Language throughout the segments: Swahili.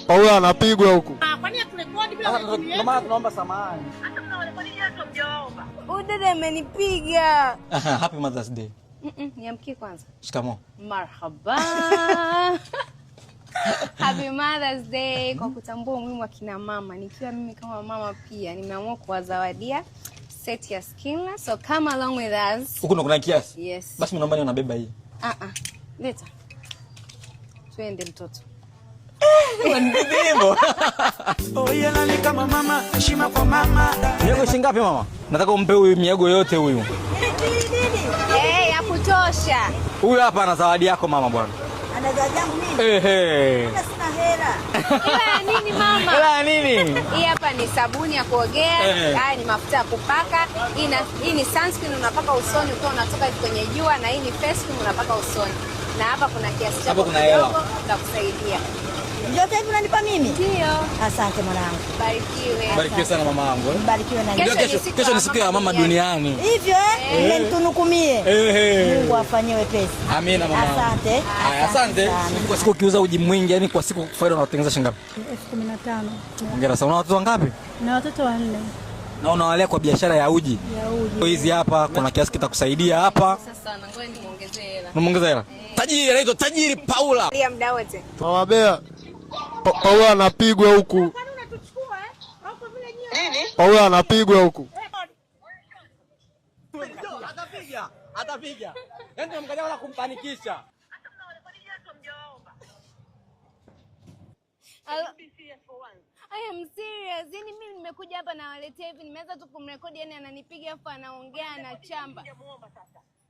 Paula anapigwa huku. Kwa nini turekodi bila kurekodi? Mama tunaomba samahani. Hata mnarekodi yetu mjaomba. Huyu dada amenipiga. Happy Mother's Day. Niamkie kwanza. Shikamoo. Marhaba. Happy Mother's Day. Kwa kutambua umuhimu wa kina mama, nikiwa mimi kama mama pia nimeamua kuwazawadia set ya Skinless. So come along with us. Huko kuna kiasi? Yes. Basi naomba nione unabeba hii. Leta. Twende mtoto. Ndivyo. Oye nani kama mama, heshima kwa mama. Miego shilingi ngapi mama? Nataka umpe huyu miego yote huyu. Ya kutosha. Huyu hapa ana zawadi yako mama bwana. Ana zawadi yangu mimi? Sina hela. Ila nini mama? Ila nini? Hii hapa ni sabuni ya kuogea, haya ni mafuta ya kupaka, hii ni sunscreen unapaka usoni ukiwa unatoka kwenye jua, na hii ni face cream unapaka usoni. Na hapa kuna kiasi cha kidogo cha kusaidia. Yote hivi unanipa mimi? Ndio. Asante mwanangu. Barikiwe. Barikiwe sana mama yangu. Barikiwe na Kesho ni siku ya mama duniani. hivyo mmenitunukumie. Mungu afanyie wepesi. Amina mama. Asante. Haya, asante. Kwa siku ukiuza uji mwingi, yani kwa siku faida unatengeneza shilingi ngapi? 15,000. Hongera sana. Una watoto wangapi? Na watoto 4. Na unawalea kwa biashara ya uji? Ya uji. Hizi hapa kuna kiasi kitakusaidia hapa. Sasa ngoja nimuongezee hela. Unamuongeza hela? Tajiri anaitwa Tajiri Paula. Lia muda wote. Mama Bea. Paula anapigwa huku. Kwani unatuchukua Au kwa vile nyie? Nini? Paula anapigwa huku. Atapiga. Yaani tunamkalia wala kumpanikisha. Hata mnarekodi yetu mjaomba. I am serious. Yaani mimi nimekuja hapa na waletea hivi, nimeanza tu kumrekodi, yani ananipiga afu anaongea na chamba.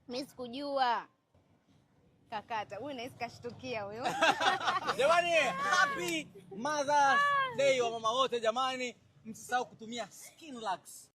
Mimi sikujua. Kakata, huyu nahisi kashtukia huyo. Jamani, happy Mother's Day wa mama wote jamani. Msisahau kutumia Skinlux.